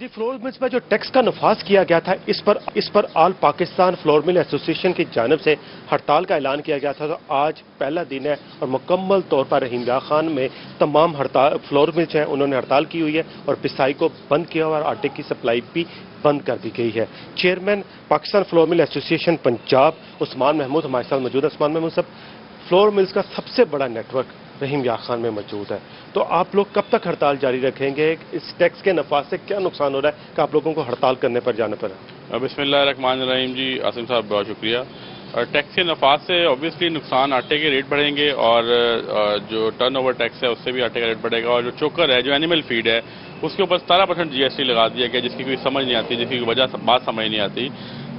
جی flour mills پر جو tax کا نفاذ کیا گیا تھا اس پر آل پاکستان فلور مل ایسوسی ایشن کی جانب سے ہڑتال کا اعلان کیا گیا تھا. تو آج پہلا دن ہے اور مکمل طور پر رحیم یار خان میں تمام فلور ملز ہیں انہوں نے ہڑتال کی ہوئی ہے اور پسائی کو بند کیا اور آٹے کی سپلائی بھی بند کر دی گئی ہے. چیئرمین پاکستان فلور مل ایسوسی ایشن پنجاب عثمان محمود ہمارے ساتھ موجود ہے. عثمان محمود صاحب، فلور ملز کا سب سے بڑا نیٹ ورک رحیم یار خان میں موجود ہے، تو آپ لوگ کب تک ہڑتال جاری رکھیں گے؟ اس ٹیکس کے نفاذ سے کیا نقصان ہو رہا ہے کہ آپ لوگوں کو ہڑتال کرنے پر جانا پڑا؟ بسم اللہ الرحمن الرحیم. جی عاصم صاحب بہت شکریہ. ٹیکس کے نفاذ سے اوبیسلی نقصان، آٹے کے ریٹ بڑھیں گے اور جو ٹرن اوور ٹیکس ہے اس سے بھی آٹے کا ریٹ بڑھے گا، اور جو چوکر ہے جو اینیمل فیڈ ہے اس کے اوپر 17% GST لگا دیا گیا، جس کی کوئی سمجھ نہیں آتی، جس کی وجہ بات سمجھ نہیں آتی.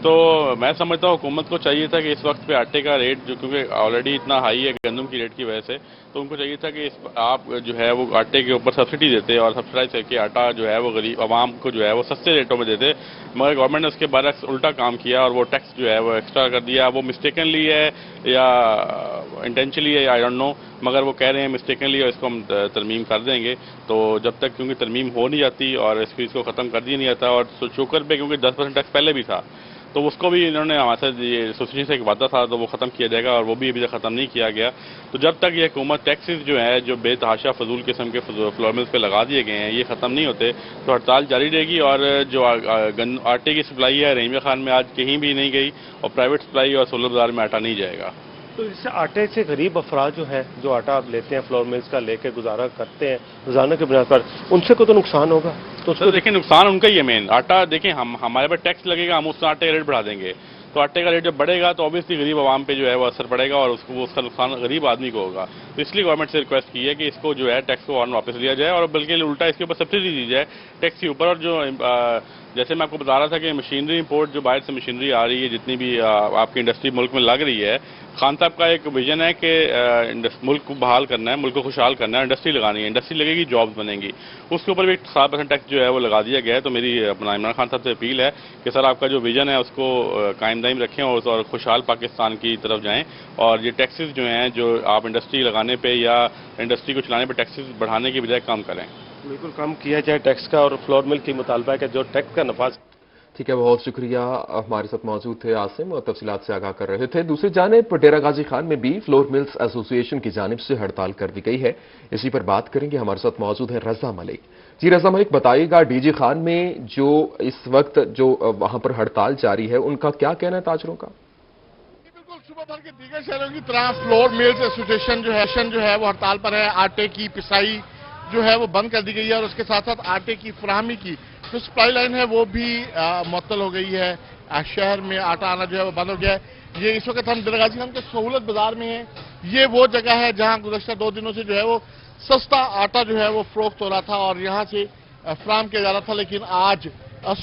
تو میں سمجھتا ہوں حکومت کو چاہیے تھا کہ اس وقت پہ آٹے کا ریٹ جو کیونکہ آلریڈی اتنا ہائی ہے گندم کی ریٹ کی وجہ سے، تو ان کو چاہیے تھا کہ آپ جو ہے وہ آٹے کے اوپر سبسڈی دیتے اور سبسڈائز کر کے آٹا جو ہے وہ غریب عوام کو جو ہے وہ سستے ریٹوں میں دیتے. مگر گورنمنٹ نے اس کے برعکس الٹا کام کیا اور وہ ٹیکس جو ہے وہ ایکسٹرا کر دیا. وہ مسٹیکنلی ہے یا انٹینشنلی ہے، آئی ڈونٹ نو، مگر وہ کہہ رہے ہیں مسٹیکنلی، اور اس کو ہم ترمیم کر دیں گے. تو جب تک کیونکہ ترمیم ہو نہیں جاتی اور اس کو ختم کر دیا نہیں جاتا، اور چوکر پہ کیونکہ 10% ٹیکس پہلے بھی تھا تو اس کو بھی انہوں نے ہمارے ساتھ ایسوسیشن سے ایک وعدہ تھا تو وہ ختم کیا جائے گا، اور وہ بھی ابھی تک ختم نہیں کیا گیا. تو جب تک یہ حکومت ٹیکسز جو ہیں جو بے تحاشا فضول قسم کے فلور ملز پہ لگا دیے گئے ہیں یہ ختم نہیں ہوتے تو ہڑتال جاری رہے گی. اور جو آٹے کی سپلائی ہے رحیم یار خان میں آج کہیں بھی نہیں گئی، اور پرائیویٹ سپلائی اور سولر بازار میں آٹا نہیں جائے گا. تو اس سے آٹے سے غریب افراد جو ہے جو آٹا لیتے ہیں فلور ملز کا لے کے گزارا کرتے ہیں روزانہ کی بنیاد پر، ان سے کو تو نقصان ہوگا. تو اس کو دیکھیں نقصان ان کا ہی ہے مین. آٹا دیکھیں ہمارے پاس ٹیکس لگے گا، ہم اس سے آٹے کا ریٹ بڑھا دیں گے، تو آٹے کا ریٹ جب بڑھے گا تو اوبیسلی غریب عوام پہ جو ہے وہ اثر پڑے گا اور اس کا نقصان غریب آدمی کو ہوگا. تو اس لیے گورنمنٹ سے ریکویسٹ کی ہے کہ اس کو جو ہے ٹیکس کو واپس لیا جائے، اور بلکہ الٹا اس کے اوپر سبسڈی دی جائے ٹیکس کے اوپر. اور جو جیسے میں آپ کو بتا رہا تھا کہ مشینری امپورٹ جو باہر سے مشینری آ رہی ہے، جتنی بھی آپ کی انڈسٹری ملک میں لگ رہی ہے، خان صاحب کا ایک ویژن ہے کہ ملک کو بحال کرنا ہے، ملک کو خوشحال کرنا ہے، انڈسٹری لگانی ہے، انڈسٹری لگے گی جابز بنیں گی. اس کے اوپر بھی 7% ٹیکس جو ہے وہ لگا دیا گیا ہے. تو میری اپنا عمران خان صاحب سے اپیل ہے کہ سر آپ کا جو ویژن ہے اس کو قائم دائم رکھیں اور خوشحال پاکستان کی طرف جائیں، اور یہ ٹیکسز جو ہیں جو آپ انڈسٹری لگانے پہ یا انڈسٹری کو چلانے پہ ٹیکسز بڑھانے کی بجائے کام کریں. بالکل کم کیا جائے ٹیکس کا، اور فلور مل کی مطالبہ ہے کہ جو ٹیکس کا نفاذ. ٹھیک ہے، بہت شکریہ. ہمارے ساتھ موجود تھے عاصم اور تفصیلات سے آگاہ کر رہے تھے. دوسری جانب ڈیرہ غازی خان میں بھی فلور ملز ایسوسی ایشن کی جانب سے ہڑتال کر دی گئی ہے. اسی پر بات کریں گے، ہمارے ساتھ موجود ہے رضا ملک. جی رضا ملک، بتائیے گا ڈی جی خان میں جو اس وقت جو وہاں پر ہڑتال جاری ہے ان کا کیا کہنا ہے تاجروں کا؟ بالکل صوبہ بھر کے دیگر شہروں کی طرح فلور ملز ایسوسی ایشن جو ہے وہ ہڑتال پر ہے. آٹے کی پسائی جو ہے وہ بند کر دی گئی ہے، اور اس کے ساتھ ساتھ آٹے کی فراہمی کی جو سپلائی لائن ہے وہ بھی معطل ہو گئی ہے. شہر میں آٹا آنا جو ہے وہ بند ہو گیا ہے. یہ اس وقت ہم ڈیرہ غازی خان کے سہولت بازار میں ہیں. یہ وہ جگہ ہے جہاں گزشتہ 2 دنوں سے جو ہے وہ سستا آٹا جو ہے وہ فروخت ہو رہا تھا اور یہاں سے فراہم کیا جا رہا تھا، لیکن آج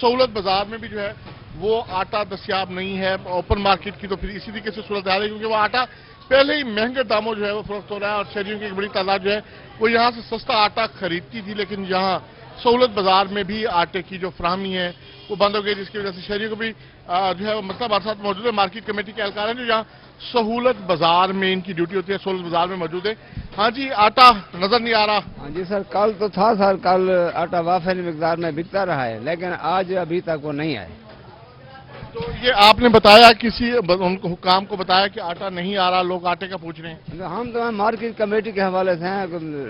سہولت بازار میں بھی جو ہے وہ آٹا دستیاب نہیں ہے. اوپن مارکیٹ کی تو پھر اسی طریقے سے صورت حال ہے، کیونکہ وہ آٹا پہلے ہی مہنگے داموں جو ہے وہ فروخت ہو رہا ہے، اور شہریوں کی ایک بڑی تعداد جو ہے وہ یہاں سے سستا آٹا خریدتی تھی، لیکن یہاں سہولت بازار میں بھی آٹے کی جو فراہمی ہے وہ بند ہو گئی، جس کی وجہ سے شہریوں کو بھی جو ہے مطلب ہمارے ساتھ موجود ہے مارکیٹ کمیٹی کے اہلکار ہیں جو یہاں سہولت بازار میں ان کی ڈیوٹی ہوتی ہے، سہولت بازار میں موجود ہے. ہاں جی، آٹا نظر نہیں آ رہا. ہاں جی سر، کل تو تھا سر، کل آٹا وافر مقدار میں بکتا رہا ہے، لیکن آج ابھی تک وہ نہیں آئے. تو یہ آپ نے بتایا کسی حکام کو بتایا کہ آٹا نہیں آ رہا، لوگ آٹے کا پوچھ رہے ہیں؟ ہم تو مارکیٹ کمیٹی کے حوالے سے ہیں،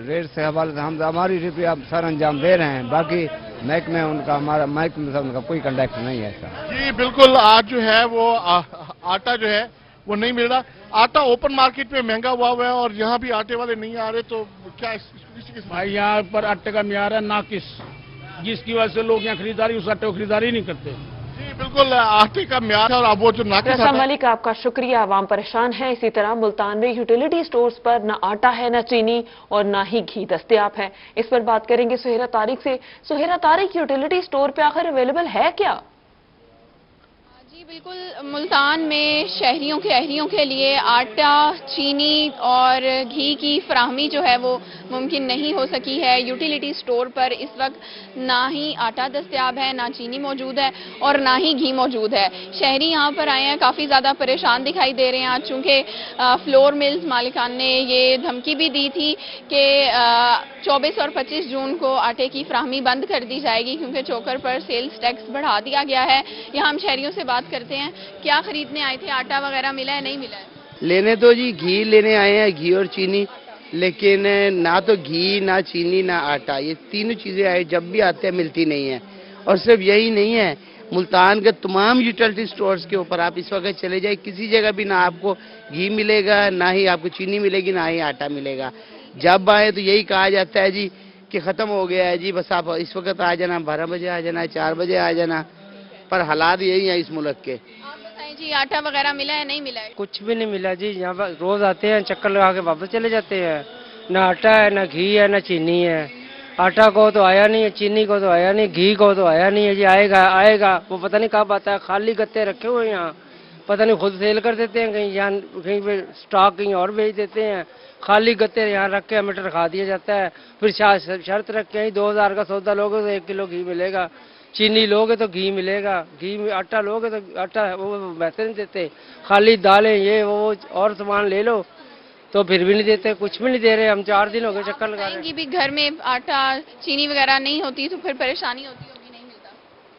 ریٹ سے حوالے سے ہم ہماری ڈیوٹی اب سر انجام دے رہے ہیں، باقی محکمے ان کا ہمارا محکمے سے ان کا کوئی کنٹیکٹ نہیں ہے سر. جی بالکل، آج جو ہے وہ آٹا جو ہے وہ نہیں مل رہا. آٹا اوپن مارکیٹ میں مہنگا ہوا ہے اور یہاں بھی آٹے والے نہیں آ رہے، تو کیا بھائی یہاں پر آٹے کا معیار ہے ناقص، جس کی وجہ سے لوگ یہاں خریداری اس آٹے کو خریداری نہیں کرتے. جی بالکل، آٹے کا معیار ہے اور اب وہ جو ناقص رضا ملک آپ کا شکریہ. عوام پریشان ہے. اسی طرح ملتان میں یوٹیلیٹی سٹورز پر نہ آٹا ہے، نہ چینی اور نہ ہی گھی دستیاب ہے. اس پر بات کریں گے سہیرہ طارق سے. سہیرہ طارق، یوٹیلیٹی سٹور پہ آخر اویلیبل ہے کیا؟ جی بالکل، ملتان میں شہریوں کے لیے آٹا، چینی اور گھی کی فراہمی جو ہے وہ ممکن نہیں ہو سکی ہے۔ یوٹیلیٹی سٹور پر اس وقت نہ ہی آٹا دستیاب ہے، نہ چینی موجود ہے اور نہ ہی گھی موجود ہے۔ شہری یہاں پر آئے ہیں، کافی زیادہ پریشان دکھائی دے رہے ہیں آج، چونکہ فلور ملز مالکان نے یہ دھمکی بھی دی تھی کہ 24 اور 25 جون کو آٹے کی فراہمی بند کر دی جائے گی، کیونکہ چوکر پر سیلز ٹیکس بڑھا دیا گیا ہے۔ یہاں ہم شہریوں سے بات کرتے ہیں، کیا خریدنے آئے تھے؟ آٹا وغیرہ ملا ہے، نہیں ملا ہے؟ لینے تو جی گھی لینے آئے ہیں، گھی اور چینی، لیکن نہ تو گھی، نہ چینی، نہ آٹا، یہ تینوں چیزیں آئے جب بھی آتے ہیں ملتی نہیں ہیں۔ اور صرف یہی نہیں ہے، ملتان کے تمام یوٹیلیٹی سٹورز کے اوپر آپ اس وقت چلے جائیں، کسی جگہ بھی نہ آپ کو گھی ملے گا، نہ ہی آپ کو چینی ملے گی، نہ ہی آٹا ملے گا۔ جب آئے تو یہی کہا جاتا ہے جی کہ ختم ہو گیا ہے جی، بس آپ اس وقت آ جانا، 12 بجے آ جانا، 4 بجے آ جانا، پر حالات یہی ہیں اس ملک کے۔ جی آٹا وغیرہ ملا ہے، نہیں ملا ہے؟ کچھ بھی نہیں ملا جی، یہاں پر روز آتے ہیں، چکر لگا کے واپس چلے جاتے ہیں۔ نہ آٹا ہے، نہ گھی ہے، نہ چینی ہے۔ آٹا کو تو آیا نہیں ہے، چینی کو تو آیا نہیں، گھی کو تو آیا نہیں ہے جی، آئے گا وہ پتہ نہیں کب آتا ہے۔ خالی گتے رکھے ہوئے ہیں یہاں، پتہ نہیں خود سیل کر دیتے ہیں کہیں پہ سٹاک کہیں اور بھیج دیتے ہیں۔ خالی گتے یہاں رکھ کے ہمیں رکھا دیا جاتا ہے، پھر شرط رکھ کے 2000 کا سودا لوگے تو 1 کلو گھی ملے گا، چینی لوگے تو گھی ملے گا، آٹا لوگے تو آٹا وہ ویسے نہیں دیتے، خالی دالیں یہ وہ اور سامان لے لو تو پھر بھی نہیں دیتے، کچھ بھی نہیں دے رہے۔ ہم 4 دن ہو گئے چکر لگا رہے ہیں۔ بھی گھر میں آٹا چینی وغیرہ نہیں ہوتی تو پھر پریشانی ہوتی ہوگی، نہیں ملتا؟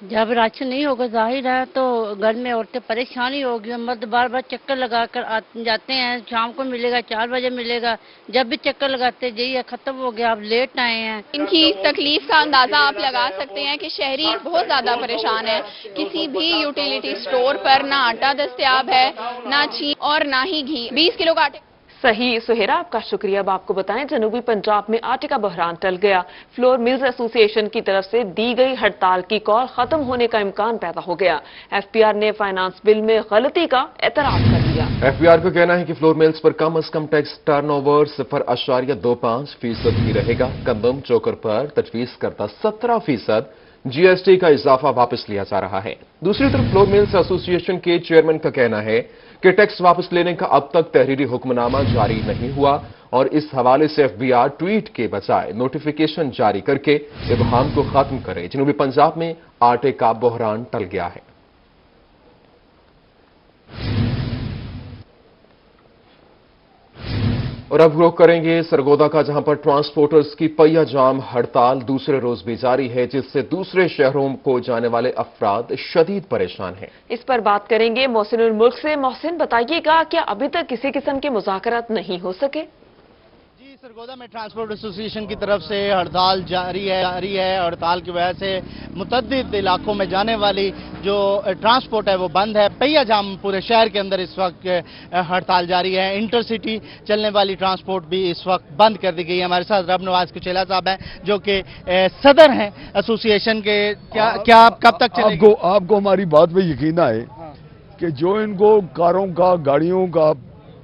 جب راشن نہیں ہوگا ظاہر ہے تو گھر میں عورتیں پریشانی ہوگی، مرد بار بار چکر لگا کر جاتے ہیں، شام کو ملے گا، 4 بجے ملے گا، جب بھی چکر لگاتے جی ختم ہو گیا، آپ لیٹ آئے ہیں۔ ان کی تکلیف کا اندازہ آپ لگا سکتے ہیں کہ شہری بہت زیادہ پریشان ہے۔ کسی بھی یوٹیلیٹی سٹور پر نہ آٹا دستیاب ہے، نہ چینی اور نہ ہی گھی۔ 20 کلو کا آٹے صحیح سہیرا، آپ کا شکریہ۔ اب آپ کو بتائیں جنوبی پنجاب میں آٹے کا بحران ٹل گیا۔ فلور ملز ایسوسی ایشن کی طرف سے دی گئی ہڑتال کی کال ختم ہونے کا امکان پیدا ہو گیا۔ ایف پی آر نے فائنانس بل میں غلطی کا اعتراف کر دیا۔ ایف پی آر کا کہنا ہے کہ فلور ملز پر کم از کم ٹیکس ٹرن اوور 0.25% ہی رہے گا۔ گندم چوکر پر تجویز کردہ 17% جی ایس ٹی کا اضافہ واپس لیا جا رہا ہے۔ دوسری طرف فلور ملز ایسوسی ایشن کے چیئرمین کا کہنا ہے کہ ٹیکس واپس لینے کا اب تک تحریری حکم نامہ جاری نہیں ہوا اور اس حوالے سے ایف بی آر ٹویٹ کے بجائے نوٹیفیکیشن جاری کر کے ابہام کو ختم کرے۔ جنوبی پنجاب میں آٹے کا بحران ٹل گیا ہے۔ اور اب رخ کریں گے سرگودا کا، جہاں پر ٹرانسپورٹرز کی پہیہ جام ہڑتال دوسرے روز بھی جاری ہے، جس سے دوسرے شہروں کو جانے والے افراد شدید پریشان ہیں۔ اس پر بات کریں گے محسن الملک سے۔ محسن، بتائیے گا کیا ابھی تک کسی قسم کے مذاکرات نہیں ہو سکے؟ سرگودا میں ٹرانسپورٹ ایسوسی ایشن کی طرف سے ہڑتال جاری ہے۔ ہڑتال کی وجہ سے متعدد علاقوں میں جانے والی جو ٹرانسپورٹ ہے وہ بند ہے۔ پہیہ جام پورے شہر کے اندر اس وقت ہڑتال جاری ہے۔ انٹر سٹی چلنے والی ٹرانسپورٹ بھی اس وقت بند کر دی گئی ہے۔ ہمارے ساتھ رب نواز کچیلا صاحب ہیں جو کہ صدر ہیں ایسوسی ایشن کے۔ کیا آپ کب تک چلے گی؟ آپ کو ہماری بات پہ یقین آئے کہ جو ان کو کاروں کا، گاڑیوں کا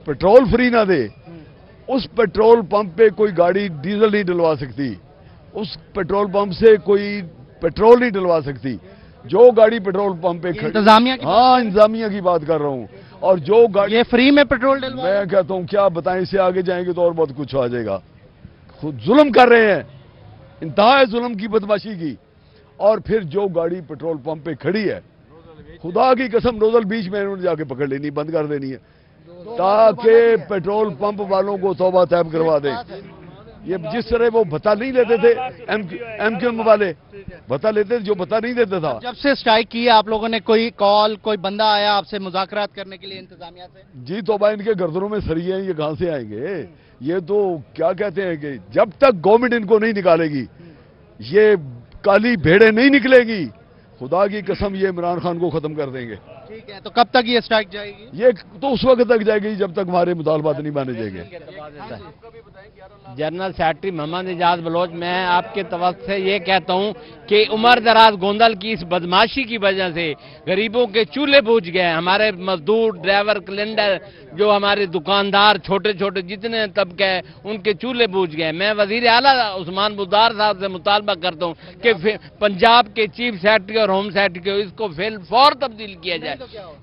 پیٹرول فری نہ دے، اس پیٹرول پمپ پہ کوئی گاڑی ڈیزل نہیں ڈلوا سکتی، اس پیٹرول پمپ سے کوئی پیٹرول نہیں ڈلوا سکتی۔ جو گاڑی پیٹرول پمپ پہ انتظامیہ کی انتظامیہ کی بات کر رہا ہوں، اور جو گاڑی یہ فری میں پیٹرول ڈلوا، میں کہتا ہوں کیا بتائیں، اس سے آگے جائیں گے تو اور بہت کچھ آ جائے گا۔ خود ظلم کر رہے ہیں، انتہا ہے ظلم کی، بدماشی کی۔ اور پھر جو گاڑی پیٹرول پمپ پہ کھڑی ہے، خدا کی قسم روزل بیچ میں انہوں نے جا کے پکڑ لینی، بند کر دینی ہے، تاکہ پیٹرول پمپ والوں کو توبہ طیب کروا دیں۔ یہ جس طرح وہ بھتا نہیں لیتے تھے ایم کیو ایم والے، بھتا لیتے تھے، جو بھتا نہیں دیتا تھا۔ جب سے اسٹرائک کی آپ لوگوں نے کوئی کال، کوئی بندہ آیا آپ سے مذاکرات کرنے کے لیے انتظامیہ سے؟ جی توبہ، ان کے گردنوں میں سریے ہیں، یہ کہاں سے آئیں گے؟ یہ تو کیا کہتے ہیں کہ جب تک گورنمنٹ ان کو نہیں نکالے گی، یہ کالی بھیڑیں نہیں نکلے گی، خدا کی قسم یہ عمران خان کو ختم کر دیں گے۔ ٹھیک ہے، تو کب تک یہ اسٹرائک جائے گی؟ یہ تو اس وقت تک جائے گی جب تک ہمارے مطالبات نہیں مانے جائیں گے۔ جنرل سیکرٹری محمد اعجاز بلوچ، میں آپ کے توسط سے یہ کہتا ہوں کہ عمر دراز گوندل کی اس بدماشی کی وجہ سے غریبوں کے چولہے بوجھ گئے، ہمارے مزدور، ڈرائیور، کلینڈر، جو ہمارے دکاندار، چھوٹے چھوٹے جتنے طبقے ہیں ان کے چولہے بوجھ گئے۔ میں وزیر اعلیٰ عثمان بزدار صاحب سے مطالبہ کرتا ہوں کہ پنجاب کے چیف سیکرٹری اور ہوم سیکرٹری کو اس کو فوراً تبدیل کیا جائے۔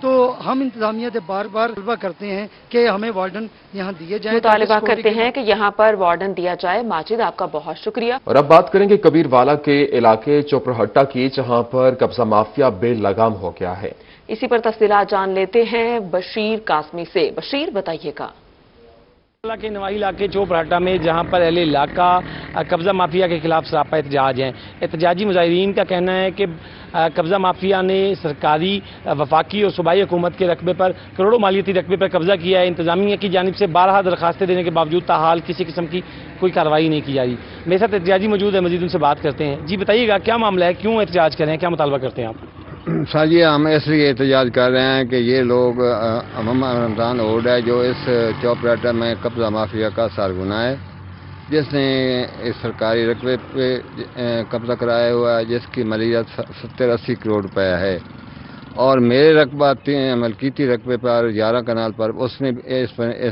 تو ہم انتظامیہ سے بار بار مطالبہ کرتے ہیں کہ ہمیں وارڈن یہاں دیے جائیں. مطالبہ کرتے ہیں کہ یہاں پر وارڈن دیا جائے. ماجد آپ کا بہت شکریہ. اور اب بات کریں گے کبیر والا کے علاقے چوپرہٹہ کی، جہاں پر قبضہ مافیا بے لگام ہو گیا ہے. اسی پر تفصیلات جان لیتے ہیں بشیر قاسمی سے. بشیر بتائیے گا. کے نواحی علاقے چوپرہٹہ میں جہاں پر اہل علاقہ قبضہ مافیا کے خلاف سراپا احتجاج ہیں. احتجاجی مظاہرین کا کہنا ہے کہ قبضہ مافیا نے سرکاری، وفاقی اور صوبائی حکومت کے رقبے پر کروڑوں مالیتی رقبے پر قبضہ کیا ہے. انتظامیہ کی جانب سے 12 درخواستیں دینے کے باوجود تاحال کسی قسم کی کوئی کارروائی نہیں کی جا رہی. میرے ساتھ احتجاجی موجود ہے، مزید ان سے بات کرتے ہیں. جی بتائیے گا کیا معاملہ ہے، کیوں احتجاج کر رہے ہیں، کیا مطالبہ کرتے ہیں آپ؟ سر جی ہم اس لیے احتجاج کر رہے ہیں کہ یہ لوگ رمضان اوڈ ہے جو اس چوپرہٹہ میں قبضہ مافیا کا سرغنہ ہے، جس نے اس سرکاری رقبے پہ قبضہ کرایا ہوا ہے، جس کی مالیت 70-80 کروڑ روپے ہے. اور میرے رقبہ ملکیتی رقبے پر 11 کنال پر اس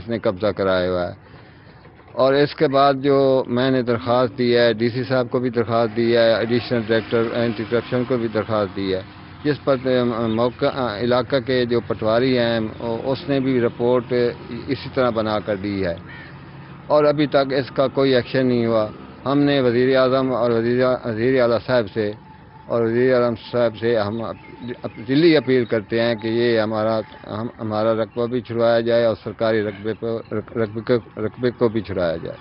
نے قبضہ کرایا ہوا ہے. اور اس کے بعد جو میں نے درخواست دی ہے، ڈی سی صاحب کو بھی درخواست دی ہے، ایڈیشنل ڈائریکٹر اینٹی کرپشن کو بھی درخواست دی ہے، جس پر موقع علاقہ کے جو پٹواری ہیں اس نے بھی رپورٹ اسی طرح بنا کر دی ہے، اور ابھی تک اس کا کوئی ایکشن نہیں ہوا. ہم نے وزیر اعظم اور وزیر اعلیٰ صاحب سے ہم دلی اپیل کرتے ہیں کہ یہ ہمارا رقبہ بھی چھڑوایا جائے اور سرکاری رقبے کو بھی چھڑایا جائے.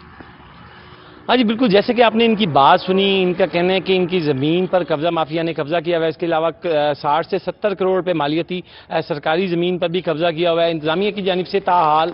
ہاں جی بالکل، جیسے کہ آپ نے ان کی بات سنی، ان کا کہنا ہے کہ ان کی زمین پر قبضہ مافیا نے قبضہ کیا ہوا ہے. اس کے علاوہ 60 سے 70 کروڑ روپے مالیتی سرکاری زمین پر بھی قبضہ کیا ہوا ہے. انتظامیہ کی جانب سے تاحال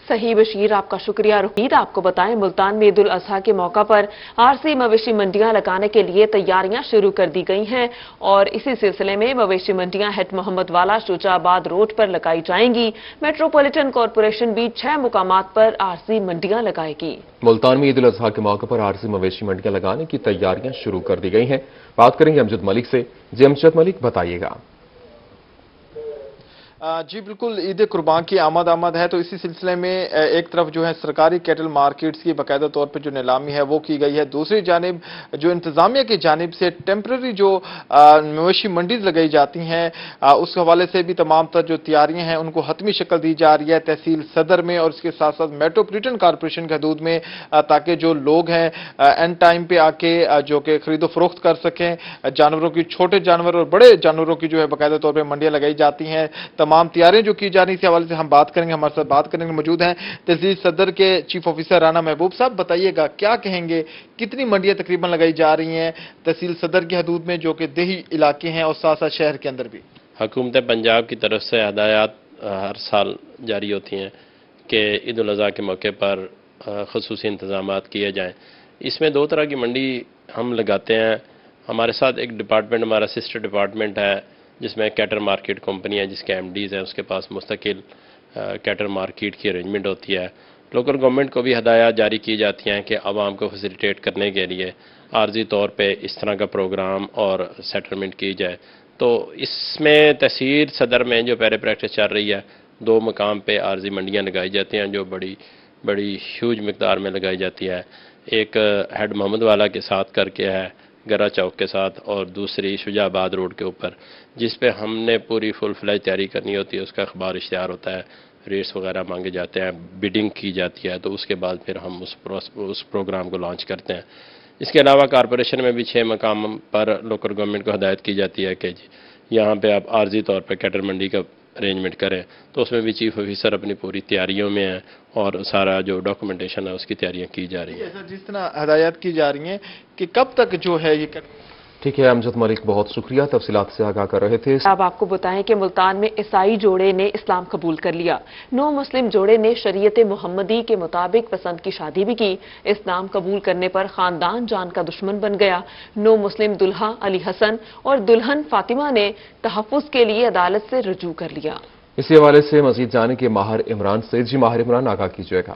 صحیح. بشیر آپ کا شکریہ. رقید آپ کو بتائیں ملتان میں عید الاضحیٰ کے موقع پر عارضی مویشی منڈیاں لگانے کے لیے تیاریاں شروع کر دی گئی ہیں، اور اسی سلسلے میں مویشی منڈیاں ہیڈ محمد والا شجاع آباد روڈ پر لگائی جائیں گی. میٹروپولیٹن کارپوریشن بھی 6 مقامات پر عارضی منڈیاں لگائے گی. ملتان میں عید الاضحیٰ کے موقع پر عارضی مویشی منڈیاں لگانے کی تیاریاں شروع کر دی گئی ہیں. بات کریں گے امجد ملک سے. جی امجد ملک بتائیے گا. جی بالکل، عید قربان کی آمد ہے، تو اسی سلسلے میں ایک طرف جو ہے سرکاری کیٹل مارکیٹس کی باقاعدہ طور پہ جو نیلامی ہے وہ کی گئی ہے. دوسری جانب جو انتظامیہ کی جانب سے ٹیمپرری جو مویشی منڈیز لگائی جاتی ہیں اس حوالے سے بھی تمام تر جو تیاریاں ہیں ان کو حتمی شکل دی جا رہی ہے تحصیل صدر میں اور اس کے ساتھ ساتھ میٹروپولیٹن کارپوریشن کی حدود میں، تاکہ جو لوگ ہیں اینڈ ٹائم پہ آ کے جو کہ خرید و فروخت کر سکیں. جانوروں کی، چھوٹے جانور اور بڑے جانوروں کی جو ہے باقاعدہ طور پہ منڈیاں لگائی جاتی ہیں. تمام تیاریاں جو کی جا رہی ہیں اس حوالے سے ہم بات کریں گے. ہمارے ساتھ بات کرنے کے موجود ہیں تحصیل صدر کے چیف آفیسر رانا محبوب صاحب. بتائیے گا کیا کہیں گے، کتنی منڈیاں تقریباً لگائی جا رہی ہیں تحصیل صدر کی حدود میں جو کہ دیہی علاقے ہیں اور ساتھ ساتھ شہر کے اندر بھی؟ حکومت پنجاب کی طرف سے ہدایات ہر سال جاری ہوتی ہیں کہ عید الاضحیٰ کے موقع پر خصوصی انتظامات کیے جائیں. اس میں 2 طرح کی منڈی ہم لگاتے ہیں. ہمارے ساتھ ایک ڈپارٹمنٹ، ہمارا سسٹر ڈپارٹمنٹ ہے جس میں کیٹر مارکیٹ کمپنی ہے، جس کے ایم ڈیز ہیں، اس کے پاس مستقل کیٹر مارکیٹ کی ارینجمنٹ ہوتی ہے. لوکل گورنمنٹ کو بھی ہدایات جاری کی جاتی ہیں کہ عوام کو فیسیلیٹیٹ کرنے کے لیے عارضی طور پہ اس طرح کا پروگرام اور سیٹلمنٹ کی جائے. تو اس میں تحصیل صدر میں جو پہلے پریکٹس چل رہی ہے، 2 مقام پہ عارضی منڈیاں لگائی جاتی ہیں جو بڑی ہیوج مقدار میں لگائی جاتی ہے. ایک ہیڈ محمد والا کے ساتھ کر کے ہے گرا چوک کے ساتھ، اور دوسری شجاع آباد روڈ کے اوپر، جس پہ ہم نے پوری فل فلیج تیاری کرنی ہوتی ہے. اس کا اخبار اشتہار ہوتا ہے، ریٹس وغیرہ مانگے جاتے ہیں، بیڈنگ کی جاتی ہے، تو اس کے بعد پھر ہم اس پروگرام کو لانچ کرتے ہیں. اس کے علاوہ کارپوریشن میں بھی 6 مقام پر لوکل گورنمنٹ کو ہدایت کی جاتی ہے کہ یہاں پہ آپ عارضی طور پہ کیٹر منڈی کا ارینجمنٹ کریں. تو اس میں بھی چیف آفیسر اپنی پوری تیاریوں میں ہیں اور سارا جو ڈاکومنٹیشن ہے اس کی تیاریاں کی جا رہی ہیں. جس طرح ہدایات کی جا رہی ہیں کہ کب تک جو ہے یہ ٹھیک ہے. امجد ملک بہت شکریہ، تفصیلات سے آگاہ کر رہے تھے. اب آپ کو بتائیں کہ ملتان میں عیسائی جوڑے نے اسلام قبول کر لیا. 9 مسلم جوڑے نے شریعت محمدی کے مطابق پسند کی شادی بھی کی. اسلام قبول کرنے پر خاندان جان کا دشمن بن گیا. 9 مسلم دلہا علی حسن اور دلہن فاطمہ نے تحفظ کے لیے عدالت سے رجوع کر لیا. اسی حوالے سے مزید جانے کے ماہر عمران سے. جی ماہر عمران آگاہ کیجیے گا.